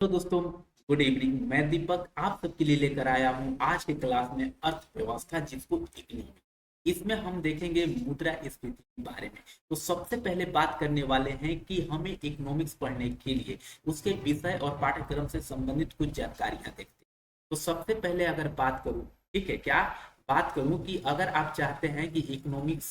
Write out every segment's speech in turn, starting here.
तो दोस्तों, good evening. मैं दीपक आप सबके लिए लेकर आया हूँ आज के क्लास में अर्थव्यवस्था, जिसको इकोनॉमी। इसमें हम देखेंगे मुद्रास्फीति के बारे में। तो सबसे पहले बात करने वाले हैं कि हमें इकोनॉमिक्स पढ़ने के लिए उसके विषय और पाठ्यक्रम से संबंधित कुछ जानकारियां देखते हैं। तो सबसे पहले अगर बात करूं, ठीक है, क्या बात करूं कि अगर आप चाहते हैं कि इकोनॉमिक्स,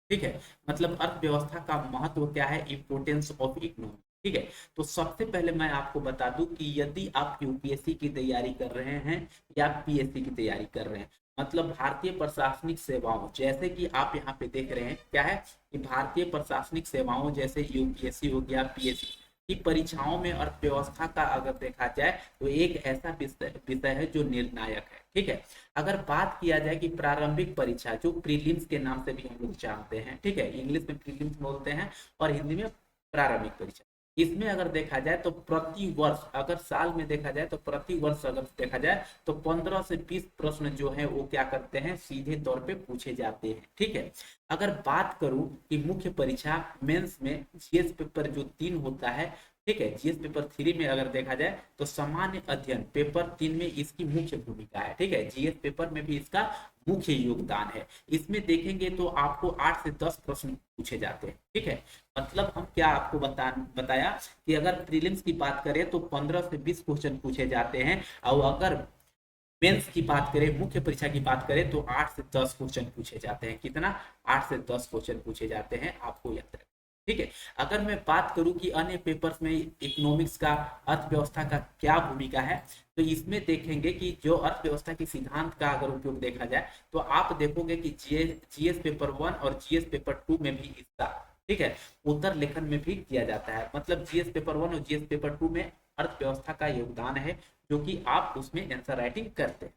ठीक है, मतलब अर्थव्यवस्था का महत्व क्या है, इंपोर्टेंस ऑफ इकोनॉमी, ठीक है। तो सबसे पहले मैं आपको बता दूं कि यदि आप यूपीएससी की तैयारी कर रहे हैं या पीएससी की तैयारी कर रहे हैं, मतलब भारतीय प्रशासनिक सेवाओं, जैसे कि आप यहाँ पे देख रहे हैं क्या है कि भारतीय प्रशासनिक सेवाओं जैसे यूपीएससी हो गया, पीएससी की परीक्षाओं में अर्थव्यवस्था का अगर देखा जाए तो एक ऐसा विषय है जो निर्णायक है, ठीक है। अगर बात किया जाए कि प्रारंभिक परीक्षा जो प्रीलिम्स के नाम से भी हम लोग जानते हैं, ठीक है, इंग्लिश में प्रीलिम्स बोलते हैं और हिंदी में प्रारंभिक परीक्षा। इसमें अगर देखा जाए तो प्रति वर्ष, अगर साल में देखा जाए तो प्रति वर्ष अगर देखा जाए तो 15 से 20 प्रश्न जो है वो क्या करते हैं, सीधे तौर पे पूछे जाते हैं, ठीक है। अगर बात करूं कि मुख्य परीक्षा मेंस में जीएस पेपर जो 3 होता है, ठीक है, जीएस पेपर 3 में अगर देखा जाए तो सामान्य अध्ययन पेपर 3 में इसकी मुख्य भूमिका है, ठीक है। जीएस पेपर में भी इसका मुख्य योगदान है। इसमें देखेंगे तो आपको 8 से 10 प्रश्न पूछे जाते हैं, ठीक है। मतलब हम क्या आपको बताया कि अगर प्रीलिम्स की बात करें तो 15 से 20 क्वेश्चन पूछे जाते हैं, और अगर मेंस की बात करें, मुख्य परीक्षा की बात करें तो 8 से 10 क्वेश्चन पूछे जाते हैं। कितना? 8 से 10 क्वेश्चन पूछे जाते हैं, आपको याद रखना, ठीक है। अगर मैं बात करूं कि अन्य पेपर्स में इकोनॉमिक्स का, अर्थव्यवस्था का क्या भूमिका है, तो इसमें देखेंगे कि जो अर्थव्यवस्था के सिद्धांत का अगर उपयोग देखा जाए तो आप देखोगे कि जीएस पेपर 1 और जीएस पेपर 2 में भी इसका, ठीक है, उत्तर लेखन में भी किया जाता है। मतलब जीएस पेपर 1 और जीएस पेपर 2 में अर्थव्यवस्था का योगदान है, जो कि आप उसमें आंसर राइटिंग करते हैं।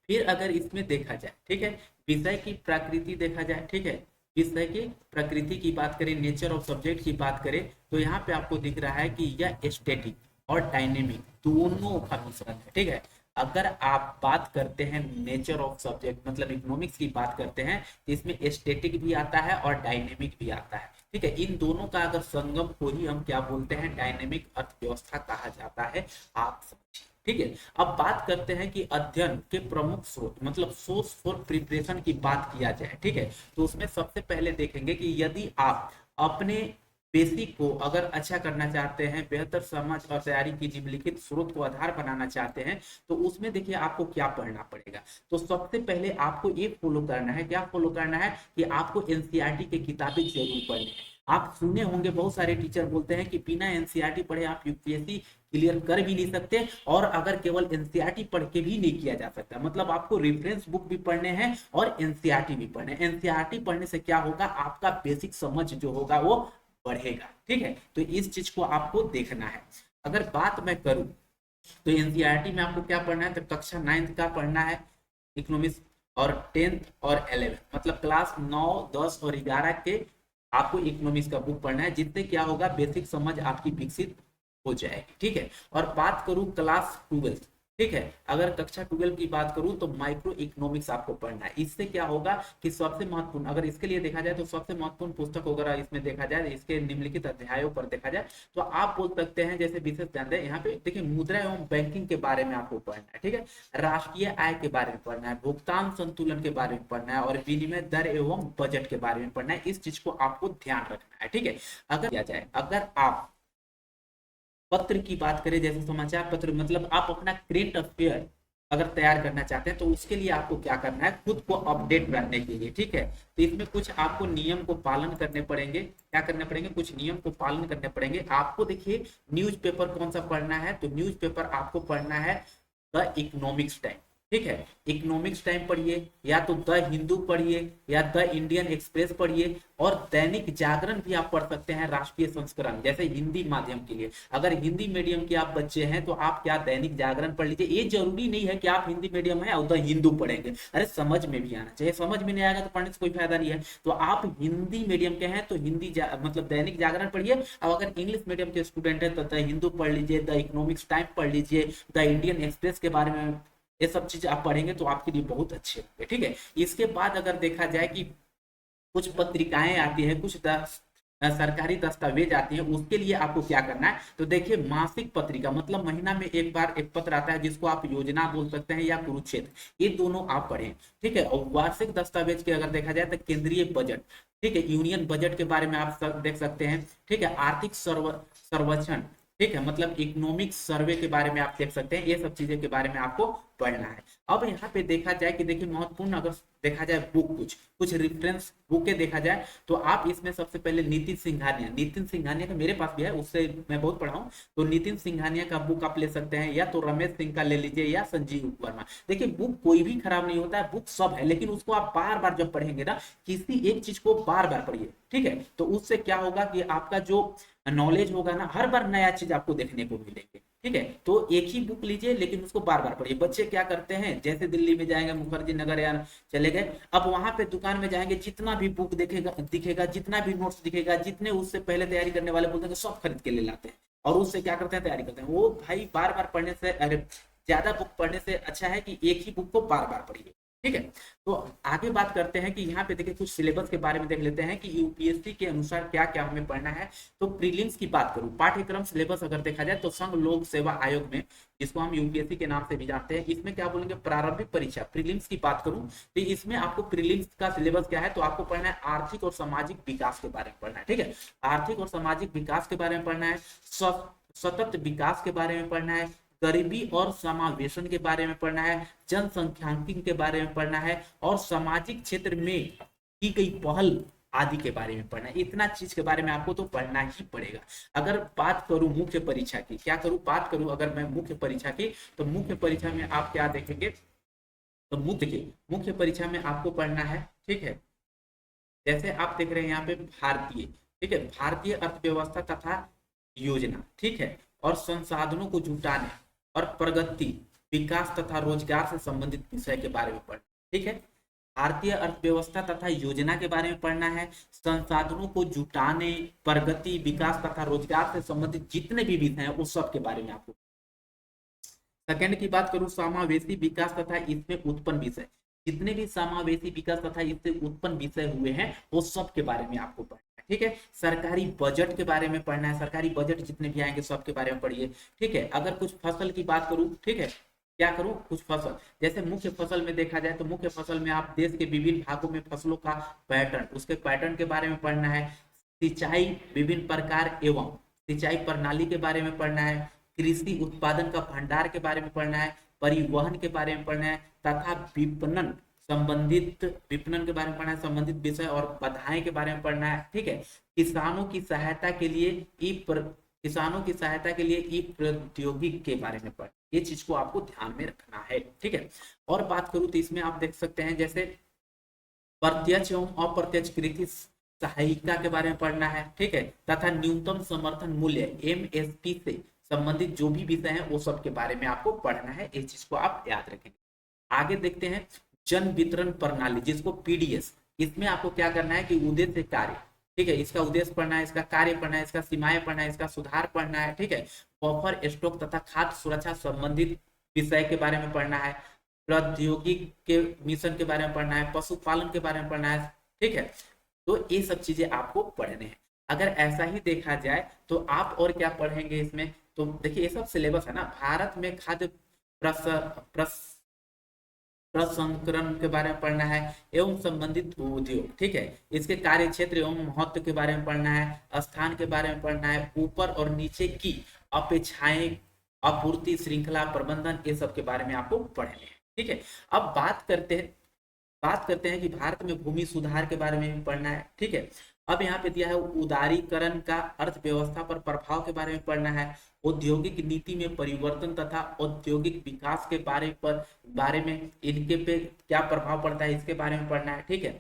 फिर अगर इसमें देखा जाए, ठीक है, विषय की प्रकृति देखा जाए, ठीक है, विषय की प्रकृति की बात करें, नेचर ऑफ सब्जेक्ट की बात करें, तो यहाँ पे आपको दिख रहा है कि यह स्टैटिक और डायनेमिक दोनों का मिश्रण है, ठीक है। अगर आप बात करते हैं नेचर ऑफ सब्जेक्ट, मतलब इकोनॉमिक्स की बात करते हैं, तो इसमें स्टैटिक भी आता है और डायनेमिक भी आता है, ठीक है। इन दोनों का अगर संगम को ही हम क्या बोलते हैं, डायनेमिक अर्थव्यवस्था कहा जाता है, आप समझिए, ठीक है। अब बात करते हैं कि अध्ययन के प्रमुख स्रोत, मतलब सोर्स फॉर प्रिपरेशन की बात किया जाए, ठीक है, तो उसमें सबसे पहले देखेंगे कि यदि आप अपने बेसिक को अगर अच्छा करना चाहते हैं, बेहतर समझ और तैयारी की निम्नलिखित स्रोत को आधार बनाना चाहते हैं, तो उसमें देखिए आपको क्या पढ़ना पड़ेगा। तो सबसे पहले आपको ये फॉलो करना है, क्या फॉलो करना है कि आपको एनसीईआरटी की किताबें जरूर पढ़नी है। आप सुने होंगे बहुत सारे टीचर बोलते हैं कि बिना एनसीईआरटी पढ़े आप यूपीएससी क्लियर कर भी नहीं सकते, और अगर केवल एनसीईआरटी पढ़ के भी नहीं किया जा सकता। मतलब आपको रेफरेंस बुक भी पढ़ने हैं और एनसीईआरटी भी पढ़ने हैं। एनसीईआरटी पढ़ने से क्या होगा, आपका बेसिक समझ जो होगा वो बढ़ेगा, ठीक है। तो इस चीज को आपको देखना है। अगर बात मैं करूं तो एनसीईआरटी में आपको क्या पढ़ना है, तो कक्षा 9th का पढ़ना है इकोनॉमिक्स, और 10th और 11th, मतलब क्लास 9, 10 और 11 के आपको इकोनॉमिक्स का बुक पढ़ना है, जिससे क्या होगा, बेसिक समझ आपकी विकसित हो जाएगी, ठीक है। और बात करूं क्लास 12, ठीक है, अगर कक्षा 12 की बात करूं तो माइक्रो इकोनॉमिक्स आपको पढ़ना है। इससे क्या होगा कि सबसे महत्वपूर्ण, अगर इसके लिए देखा जाए तो सबसे महत्वपूर्ण पुस्तक वगैरह इसमें देखा जाए, इसके निम्नलिखित अध्यायों पर देखा जाए तो आप बोल सकते हैं, जैसे विशेष ध्यान दें यहाँ पे देखिए, मुद्रा एवं बैंकिंग के बारे में आपको पढ़ना है, ठीक है, राष्ट्रीय आय के बारे में पढ़ना है, भुगतान संतुलन के बारे में पढ़ना है, और विनिमय दर एवं बजट के बारे में पढ़ना है। इस चीज को आपको ध्यान रखना है, ठीक है। अगर किया जाए, अगर आप पत्र की बात करें, जैसे समाचार पत्र, मतलब आप अपना करेंट अफेयर अगर तैयार करना चाहते हैं तो उसके लिए आपको क्या करना है, खुद को अपडेट करने के लिए, ठीक है। तो इसमें कुछ आपको नियम को पालन करने पड़ेंगे। क्या करने पड़ेंगे? कुछ नियम को पालन करने पड़ेंगे आपको। देखिए, न्यूज़पेपर कौन सा पढ़ना है, तो न्यूज़पेपर आपको पढ़ना है द इकोनॉमिक्स टाइम, ठीक है। इकोनॉमिक्स टाइम पढ़िए, या तो द हिंदू पढ़िए, या द इंडियन एक्सप्रेस पढ़िए, और दैनिक जागरण भी आप पढ़ सकते हैं, राष्ट्रीय संस्करण, जैसे हिंदी माध्यम के लिए। अगर हिंदी मीडियम के आप बच्चे हैं तो आप क्या दैनिक जागरण पढ़ लीजिए। ये जरूरी नहीं है कि आप हिंदी मीडियम है और द हिंदू पढ़ेंगे, अरे समझ में भी आना चाहिए। समझ में नहीं आएगा तो पढ़ने से कोई फायदा नहीं है। तो आप हिंदी मीडियम के हैं तो मतलब दैनिक जागरण पढ़िए, और अगर इंग्लिश मीडियम के स्टूडेंट है तो द हिंदू पढ़ लीजिए, द इकोनॉमिक्स टाइम पढ़ लीजिए, द इंडियन एक्सप्रेस के बारे में। ये सब चीज आप पढ़ेंगे तो आपके लिए बहुत अच्छे होंगे, ठीक है। इसके बाद अगर देखा जाए कि कुछ पत्रिकाएं आती है, कुछ सरकारी दस्तावेज आती है, उसके लिए आपको क्या करना है, तो देखिए मासिक पत्रिका मतलब महीना में एक बार एक पत्र आता है जिसको आप योजना बोल सकते हैं या कुरुक्षेत्र, ये दोनों आप पढ़ें। ठीक है, और वार्षिक दस्तावेज के अगर देखा जाए तो केंद्रीय बजट, ठीक है, यूनियन बजट के बारे में आप देख सकते हैं। ठीक है, आर्थिक सर्वेक्षण, ठीक है, मतलब इकोनॉमिक सर्वे के बारे में आप देख सकते हैं, ये सब चीजें के बारे में आपको पढ़ना है। अब यहाँ पे देखा जाए कि देखिए महत्वपूर्ण अगर देखा जाए बुक, कुछ कुछ रेफरेंस बुकें देखा जाए तो आप इसमें सबसे पहले नितिन सिंघानिया का मेरे पास भी है, उससे मैं बहुत पढ़ा हूँ, तो नितिन सिंघानिया का बुक आप ले सकते हैं, या तो रमेश सिंह का ले लीजिए या संजीव वर्मा। देखिए बुक कोई भी खराब नहीं होता है, बुक सब है, लेकिन उसको आप बार बार जब पढ़ेंगे ना, किसी एक चीज को बार बार पढ़िए। ठीक है, तो उससे क्या होगा कि आपका जो नॉलेज होगा ना, हर बार नया चीज आपको देखने को मिलेंगे। ठीक है, तो एक ही बुक लीजिए लेकिन उसको बार बार पढ़िए। बच्चे क्या करते हैं, जैसे दिल्ली में जाएंगे मुखर्जी नगर या चले गए, अब वहां पे दुकान में जाएंगे, जितना भी बुक दिखेगा, जितना भी नोट्स दिखेगा, जितने उससे पहले तैयारी करने वाले बोलते हैं, सब खरीद के ले लाते हैं और उससे क्या करते हैं, तैयारी करते हैं। वो भाई बार बार पढ़ने से, अरे ज्यादा बुक पढ़ने से अच्छा है कि एक ही बुक को बार बार पढ़िए। ठीक है, तो आगे बात करते हैं कि यहाँ पे देखिए कुछ सिलेबस के बारे में देख लेते हैं कि यूपीएससी के अनुसार क्या क्या हमें पढ़ना है। तो प्रीलिम्स की बात करूं, पाठ्यक्रम सिलेबस अगर देखा जाए तो संघ लोक सेवा आयोग में, जिसको हम यूपीएससी के नाम से भी जानते हैं, इसमें क्या बोलेंगे, प्रारंभिक परीक्षा प्रीलिम्स की बात करूं तो इसमें आपको प्रीलिम्स का सिलेबस क्या है, तो आपको पढ़ना है आर्थिक और सामाजिक विकास के बारे में पढ़ना है। ठीक है, आर्थिक और सामाजिक विकास के बारे में पढ़ना है, सतत विकास के बारे में पढ़ना है, गरीबी और समावेशन के बारे में पढ़ना है, जनसंख्यांकन के बारे में पढ़ना है, और सामाजिक क्षेत्र में की गई पहल आदि के बारे में पढ़ना है। इतना चीज के बारे में आपको तो पढ़ना ही पड़ेगा। अगर बात करूं मुख्य परीक्षा की, क्या करूं, बात करूं अगर मैं मुख्य परीक्षा की, तो मुख्य परीक्षा में आप क्या देखेंगे, तो मुख्य परीक्षा में आपको पढ़ना है। ठीक है, जैसे आप देख रहे हैं यहाँ पे भारतीय, ठीक है, भारतीय अर्थव्यवस्था तथा योजना, ठीक है, और संसाधनों को जुटाने और प्रगति, विकास तथा रोजगार से संबंधित विषय के बारे में पढ़ना। ठीक है, भारतीय अर्थव्यवस्था तथा योजना के बारे में पढ़ना है, संसाधनों को जुटाने, प्रगति, विकास तथा रोजगार से संबंधित जितने भी विषय हैं उस सब के बारे में आपको। सेकंड की बात करूं, समावेशी विकास तथा इसमें उत्पन्न विषय, जितने भी समावेशी विकास तथा इससे उत्पन्न विषय हुए हैं वो सब के बारे में आपको पढ़ना है। ठीक है, सरकारी बजट के बारे में पढ़ना है, सरकारी बजट जितने भी आएंगे सब के बारे में पढ़िए। ठीक है, अगर कुछ फसल की बात करूं, ठीक है, क्या करूं, कुछ फसल, जैसे मुख्य फसल में देखा जाए तो मुख्य फसल में आप देश के विभिन्न भागों में फसलों का पैटर्न, उसके पैटर्न के बारे में पढ़ना है, सिंचाई विभिन्न प्रकार एवं सिंचाई प्रणाली के बारे में पढ़ना है, कृषि उत्पादन का भंडार के बारे में पढ़ना है, परिवहन के बारे में पढ़ना है, तथा विपणन के बारे में पढ़ना है, संबंधित विषय और बाधाएं के बारे में पढ़ना है। ठीक है, किसानों की सहायता के लिए ई प्रौद्योगिकी के बारे में पढ़, ये चीज को आपको ध्यान में रखना है। ठीक है, और बात करूं तो इसमें आप देख सकते हैं जैसे प्रत्यक्ष एवं अप्रत्यक्ष कृषि सहायिका के बारे में पढ़ना है। ठीक है, तथा न्यूनतम समर्थन मूल्य एमएसपी से संबंधित जो भी विषय है वो सब के बारे में आपको पढ़ना है, इस चीज को आप याद रखेंगे। आगे देखते हैं जन वितरण प्रणाली, जिसको पीडीएस, इसमें आपको क्या करना है कि उद्देश्य कार्य, ठीक है, इसका उद्देश्य पढ़ना है, इसका कार्य पढ़ना है, इसका सीमाएं पढ़ना है, इसका सुधार पढ़ना है। ठीक है, बफर स्टॉक तथा खाद्य सुरक्षा संबंधित विषय के बारे में पढ़ना है, प्रौद्योगिकी के मिशन के बारे में पढ़ना है, पशुपालन के बारे में पढ़ना है। ठीक है, तो ये सब चीजें आपको पढ़ने हैं। अगर ऐसा ही देखा जाए तो आप और क्या पढ़ेंगे इसमें, तो देखिए ये सब सिलेबस है ना। भारत में खाद्य प्रसंस्करण के बारे में पढ़ना है एवं संबंधित उद्योग। ठीक है, इसके कार्य क्षेत्र एवं महत्व के बारे में पढ़ना है, स्थान के बारे में पढ़ना है, ऊपर और नीचे की अपेक्षाएं, आपूर्ति श्रृंखला प्रबंधन, ये सब के बारे में आपको पढ़ने हैं। ठीक है, अब बात करते हैं कि भारत में भूमि सुधार के बारे में भी पढ़ना है। ठीक है, अब यहाँ पे दिया है उदारीकरण का अर्थव्यवस्था पर प्रभाव के बारे में पढ़ना है, औद्योगिक नीति में परिवर्तन तथा औद्योगिक विकास के बारे में इनके पे क्या प्रभाव पड़ता है इसके बारे में पढ़ना है। ठीक है,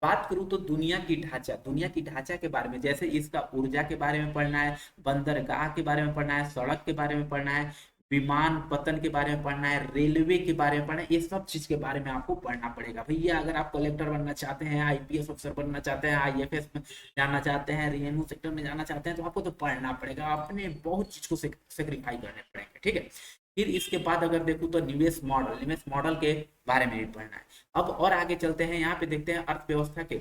बात करूं तो दुनिया की ढांचा के बारे में, जैसे इसका ऊर्जा के बारे में पढ़ना है, बंदरगाह के बारे में पढ़ना है, सड़क के बारे में पढ़ना है, विमान पतन के बारे में पढ़ना है, रेलवे के बारे में पढ़ना है, ये सब चीज के बारे में आपको पढ़ना पड़ेगा भैया। अगर आप कलेक्टर बनना चाहते हैं, आईपीएस अफसर बनना चाहते हैं, आईएफएस में जाना चाहते हैं, रेवेन्यू सेक्टर में जाना चाहते हैं, तो आपको तो पढ़ना पड़ेगा, अपने बहुत चीज को सेक्रीफाई करने पड़ेंगे। ठीक है, फिर इसके बाद अगर देखूं तो निवेश मॉडल के बारे में भी पढ़ना है। अब और आगे चलते हैं, यहाँ पे देखते हैं अर्थव्यवस्था के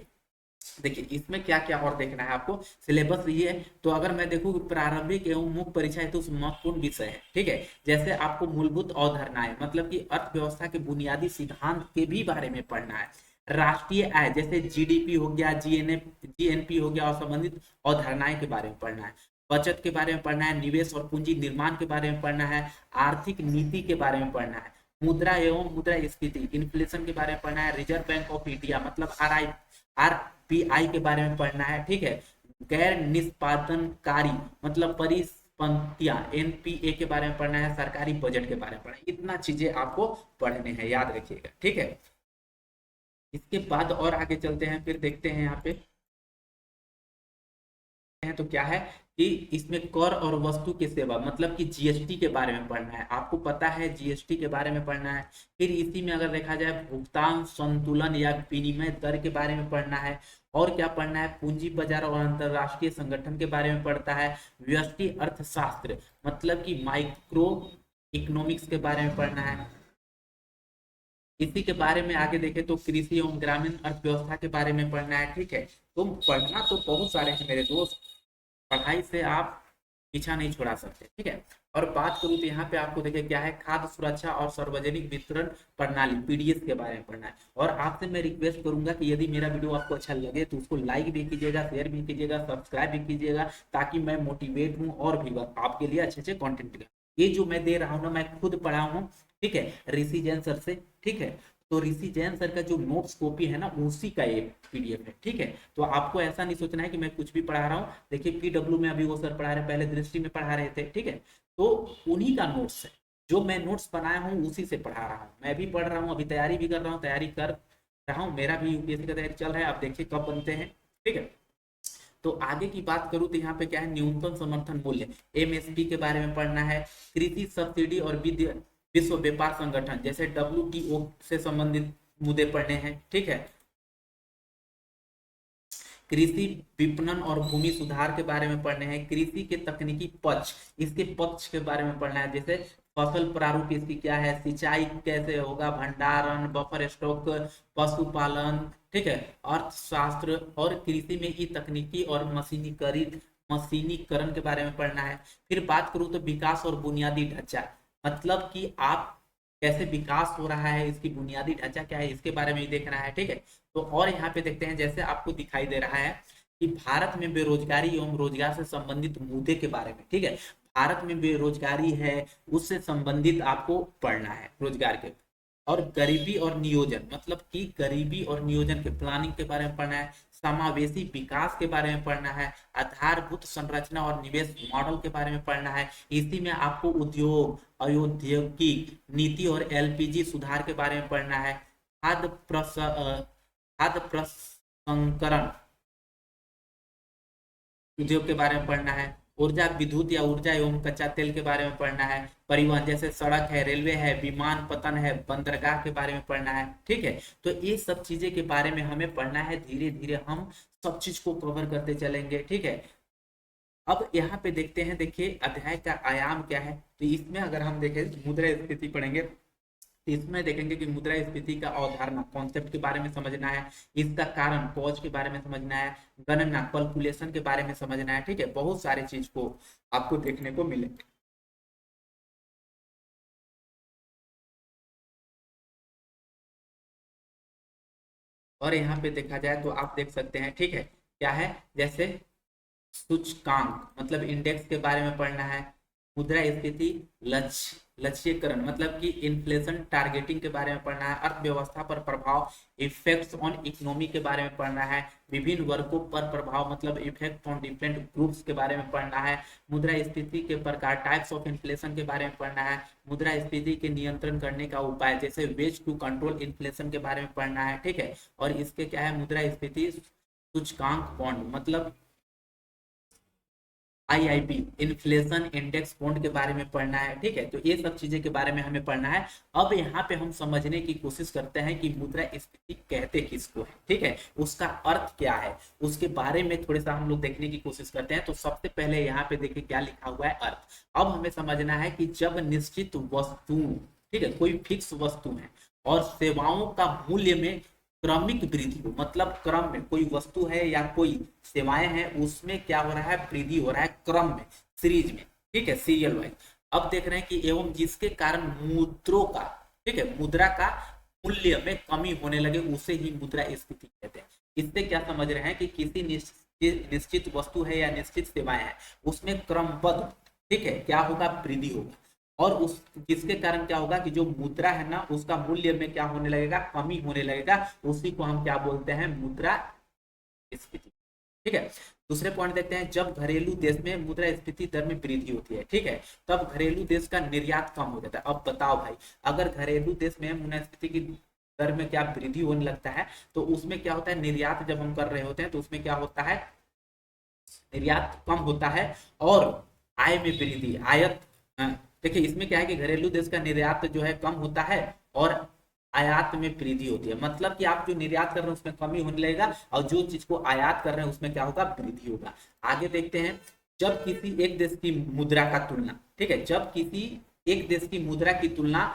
देखिए इसमें क्या क्या और देखना है आपको, सिलेबस ये है। तो अगर मैं देखूं कि प्रारंभिक एवं मुख्य परीक्षा हेतु महत्वपूर्ण विषय है, ठीक है, जैसे आपको मूलभूत अवधारणाएं मतलब कि अर्थव्यवस्था के बुनियादी सिद्धांत के भी बारे में पढ़ना है। राष्ट्रीय आय जैसे जीडीपी हो गया, जीएनपी हो गया, और संबंधित अवधारणाएं के बारे में पढ़ना है। बचत के बारे में पढ़ना है, निवेश और पूंजी निर्माण के बारे में पढ़ना है, आर्थिक नीति के बारे में पढ़ना है, मुद्रा एवं मुद्रा स्फीति इन्फ्लेशन के बारे में पढ़ना है, रिजर्व बैंक ऑफ इंडिया मतलब आरपीआई के बारे में पढ़ना है, ठीक है, गैर निष्पादनकारी मतलब परिसंपत्तियां एनपीए के बारे में पढ़ना है, सरकारी बजट के बारे में पढ़ना है। इतना चीजें आपको पढ़ने हैं, याद रखिएगा, ठीक है। इसके बाद और आगे चलते हैं, फिर देखते हैं यहाँ पे हैं तो क्या है कि इसमें कर और वस्तु की सेवा मतलब कि जीएसटी के बारे में पढ़ना है, आपको पता है जीएसटी के बारे में पढ़ना है। फिर इसी में अगर देखा जाए भुगतान संतुलन या विनिमय दर के बारे में पढ़ना है। और क्या पढ़ना है, पूंजी बाजार और अंतरराष्ट्रीय संगठन के बारे में पढ़ता है। व्यष्टि अर्थशास्त्र मतलब कि माइक्रो इकोनॉमिक्स के बारे में पढ़ना है। इसी के बारे में आगे देखें तो कृषि एवं ग्रामीण अर्थव्यवस्था के बारे में पढ़ना है, ठीक है। तो पढ़ना तो बहुत सारे हैं मेरे दोस्त, पढ़ाई से आप पीछा नहीं छुड़ा सकते, ठीक है। और बात करूं तो यहाँ पे आपको देखिए क्या है, खाद्य सुरक्षा और सार्वजनिक वितरण प्रणाली पीडीएस के बारे में पढ़ना है। और आपसे मैं रिक्वेस्ट करूंगा कि यदि मेरा वीडियो आपको अच्छा लगे तो उसको लाइक भी कीजिएगा, शेयर भी कीजिएगा, सब्सक्राइब भी कीजिएगा, ताकि मैं मोटिवेट हूँ और भी आपके लिए अच्छे अच्छे कॉन्टेंट। ये जो मैं दे रहा हूँ ना, मैं खुद पढ़ा हूँ, ठीक है, ऋषि जैन सर से, ठीक है। तो ऋषि जैन सर का जो नोट्स कॉपी है ना, उसी का ये पीडीएफ है, ठीक है। तो आपको ऐसा नहीं सोचना है कि मैं कुछ भी पढ़ा रहा हूँ। देखिए पीडब्ल्यू में अभी वो सर पढ़ा रहे, पहले दृष्टि में पढ़ा रहे थे, ठीक है। तो उन्हीं का नोट्स है, जो मैं नोट्स बनाया हूँ उसी से पढ़ा रहा हूँ। मैं भी पढ़ रहा हूँ, अभी तैयारी भी कर रहा हूँ, तैयारी कर रहा हूँ, मेरा भी यूपीएससी का तैयारी चल रहा है। आप देखिए कब बनते हैं, ठीक है। तो आगे की बात करूं तो यहाँ पे क्या है, न्यूनतम समर्थन मूल्य एमएसपी के बारे में पढ़ना है। कृषि सब्सिडी और विश्व व्यापार संगठन जैसे डब्ल्यूटीओ से संबंधित मुद्दे पढ़ने हैं, ठीक है। कृषि विपणन और भूमि सुधार के बारे में पढ़ने हैं। कृषि के तकनीकी पक्ष, इसके पक्ष के बारे में पढ़ना है, जैसे फसल प्रारूप इसकी क्या है, सिंचाई कैसे होगा, भंडारण, बफर स्टॉक, पशुपालन, ठीक है, अर्थशास्त्र और कृषि में ई तकनीकी और मशीनीकरण के बारे में पढ़ना है। फिर बात करूं तो विकास और बुनियादी ढांचा मतलब कि आप कैसे विकास हो रहा है, इसकी बुनियादी ढांचा क्या है, इसके बारे में ही देखना है, ठीक है। तो और यहाँ पे देखते हैं, जैसे आपको दिखाई दे रहा है कि भारत में बेरोजगारी एवं रोजगार से संबंधित मुद्दे के बारे में, ठीक है। भारत में बेरोजगारी है, उससे संबंधित आपको पढ़ना है, रोजगार के। और गरीबी और नियोजन मतलब कि गरीबी और नियोजन के प्लानिंग के बारे में पढ़ना है। समावेशी विकास के बारे में पढ़ना है। आधारभूत संरचना और निवेश मॉडल के बारे में पढ़ना है। इसी में आपको उद्योग, औद्योगिक नीति और एलपीजी सुधार के बारे में पढ़ना है। खाद्य प्रसंस्करण उद्योग के बारे में पढ़ना है। ऊर्जा विद्युत या ऊर्जा एवं कच्चा तेल के बारे में पढ़ना है। परिवहन जैसे सड़क है, रेलवे है, विमान पतन है, बंदरगाह के बारे में पढ़ना है, ठीक है। तो ये सब चीजें के बारे में हमें पढ़ना है, धीरे धीरे हम सब चीज को कवर करते चलेंगे, ठीक है। अब यहाँ पे देखते हैं, देखिए अध्याय का आयाम क्या है। तो इसमें अगर हम देखें मुद्रा स्फीति पढ़ेंगे, तो इसमें देखेंगे कि मुद्रा स्फीति का अवधारणा कॉन्सेप्ट के बारे में समझना है, इसका कारण कॉज के बारे में समझना है, गणना कैलकुलेशन के बारे में समझना है, ठीक है। बहुत सारे चीज को आपको देखने को मिलेंगे। और यहाँ पे देखा जाए तो आप देख सकते हैं, ठीक है, क्या है, जैसे सूचकांक मतलब इंडेक्स के बारे में पढ़ना है। मुद्रा स्थिति लक्ष्यकरण मतलब कि इन्फ्लेशन टारगेटिंग के बारे में पढ़ना है। अर्थव्यवस्था पर प्रभाव इफेक्ट्स ऑन इकोनॉमी के बारे में पढ़ना है। विभिन्न वर्गों पर प्रभाव मतलब इफेक्ट ऑन डिफरेंट ग्रुप्स के बारे में पढ़ना है। मुद्रा स्थिति के प्रकार टाइप्स ऑफ इन्फ्लेशन के बारे में पढ़ना है। मुद्रा स्थिति के नियंत्रण करने का उपाय जैसे वेज टू कंट्रोल इन्फ्लेशन के बारे में पढ़ना है, ठीक है। और इसके क्या है, मुद्रा स्थिति सूचकांक बॉन्ड मतलब आईआईपी इन्फ्लेशन इंडेक्स बॉन्ड के बारे में पढ़ना है, ठीक है। तो ये सब चीजें के बारे में हमें पढ़ना है। अब यहाँ पे हम समझने की कोशिश करते हैं कि मुद्रा स्फीति कहते किसको है, ठीक है, उसका अर्थ क्या है, उसके बारे में थोड़ा सा हम लोग देखने की कोशिश करते हैं। तो सबसे पहले यहाँ पे देखिए क्या लिखा हुआ है, अर्थ। अब हमें समझना है कि जब निश्चित वस्तु, ठीक है, कोई फिक्स वस्तु है और सेवाओं का मूल्य में क्रमिक वृद्धि हो, मतलब क्रम में कोई वस्तु है या कोई सेवाएं हैं उसमें क्या हो रहा है, वृद्धि हो रहा है क्रम में, सीरीज में, ठीक है, सीरियल वाइज। अब देख रहे हैं कि एवं जिसके कारण मुद्रों का, ठीक है, मुद्रा का मूल्य में कमी होने लगे उसे ही मुद्रास्फीति कहते हैं। इससे क्या समझ रहे हैं कि किसी निश्चित वस्तु है या निश्चित सेवाएं है उसमें क्रमबद्ध, ठीक है, क्या होगा, वृद्धि होगा, और उस जिसके कारण क्या होगा कि जो मुद्रा है ना उसका मूल्य में क्या होने लगेगा, कमी होने लगेगा, उसी को हम क्या बोलते हैं, मुद्रास्फीति, ठीक है। दूसरे पॉइंट देखते हैं, जब घरेलू देश में मुद्रास्फीति दर में वृद्धि होती है, ठीक है, तब घरेलू देश का निर्यात कम हो जाता है। अब बताओ भाई, अगर घरेलू देश में मुद्रास्फीति की दर में क्या वृद्धि होने लगता है तो उसमें क्या होता है, निर्यात जब हम कर रहे होते हैं तो उसमें क्या होता है, निर्यात कम होता है और आय में वृद्धि, आयत, देखिए इसमें क्या है कि घरेलू देश का निर्यात जो है कम होता है और आयात में वृद्धि होती है, मतलब कि आप जो निर्यात कर रहे हैं उसमें कमी होने लगेगा और जो चीज को आयात कर रहे हैं उसमें क्या होगा, वृद्धि होगा। आगे देखते हैं, जब किसी एक देश की मुद्रा का तुलना, ठीक है, जब किसी एक देश की मुद्रा की तुलना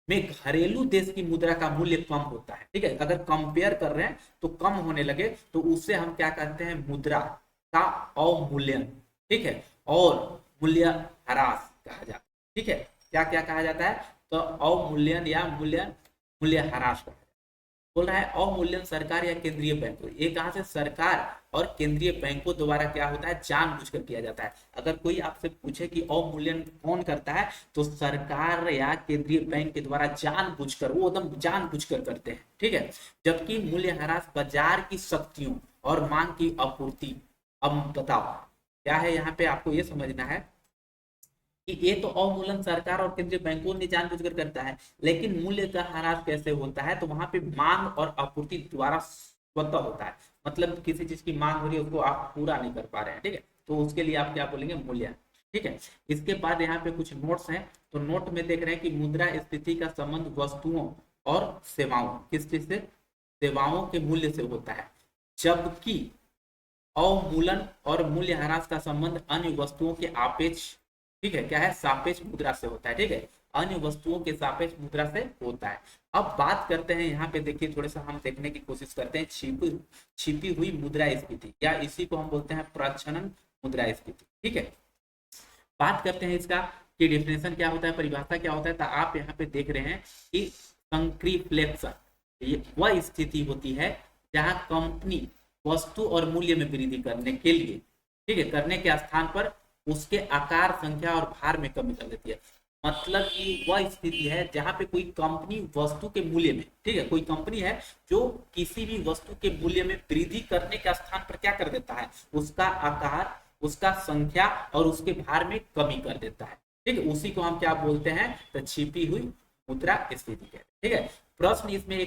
में घरेलू देश की मुद्रा का मूल्य कम होता है, ठीक है, अगर कंपेयर कर रहे हैं तो कम होने लगे तो उससे हम क्या कहते हैं, मुद्रा का अवमूल्यन, ठीक है, और मूल्य ह्रास कहा जाता है, ठीक है, क्या क्या कहा जाता है, तो अवमूल्यन या मूल्य ह्रास कहा जाता है। बोल रहा है अवमूल्यन सरकार या केंद्रीय बैंक, ये कहां से, सरकार और केंद्रीय बैंकों द्वारा क्या होता है, जानबूझकर किया जाता है। अगर कोई आपसे पूछे कि अवमूल्यन कौन करता है तो सरकार या केंद्रीय बैंक के द्वारा जानबूझकर, वो एकदम जानबूझकर करते हैं, ठीक है। जबकि मूल्य ह्रास बाजार की शक्तियों और मांग की आपूर्ति। अब बताओ क्या है, यहाँ पे आपको ये समझना है कि ये तो अवमूल्यन सरकार और केंद्रीय बैंकों ने जानबूझकर करता है, लेकिन मूल्य का ह्रास कैसे होता है, तो वहां पे मांग और आपूर्ति द्वारा स्वतः होता है, मतलब किसी चीज की मांग हो रही है उसको आप पूरा नहीं कर पा रहे हैं, ठीक है, तो उसके लिए आप क्या बोलेंगे, मूल्य, ठीक है। इसके बाद यहाँ पे कुछ नोट्स हैं, तो नोट में देख रहे हैं कि मुद्रास्फीति का संबंध वस्तुओं और सेवाओं, किस चीज से, सेवाओं के मूल्य से होता है, जबकि अवमूलन और मूल्य ह्रास का संबंध अन्य वस्तुओं के आपेक्ष, ठीक है, क्या है, सापेक्ष मुद्रा से होता है, ठीक है, अन्य वस्तुओं के सापेक्ष मुद्रा से होता है। अब बात करते हैं यहाँ पे, देखिए थोड़ा सा हम देखने की कोशिश करते हैं छिपी हुई मुद्रास्फीति, या इसी को हम बोलते हैं प्रच्छन्न मुद्रास्फीति, ठीक है। बात करते हैं इसका कि डेफिनेशन क्या होता है, परिभाषा क्या होता है, तो आप यहाँ पे देख रहे हैं कि संक्रिफ्लेक्शन ये वह स्थिति होती है जहां कंपनी वस्तु और मूल्य में वृद्धि करने के लिए, ठीक है, करने के स्थान पर उसके आकार, संख्या और भार में कमी कर देती है। मतलब कि वह स्थिति है जहां पे कोई कंपनी वस्तु के मूल्य में, ठीक है, कोई कंपनी है जो किसी भी वस्तु के मूल्य में वृद्धि करने के स्थान पर क्या कर देता है, उसका आकार, उसका संख्या और उसके भार में कमी कर देता है, ठीक है, उसी को हम क्या बोलते हैं, तो छिपी हुई मुद्रा स्थिति कहते हैं, ठीक है। प्रश्न इसमें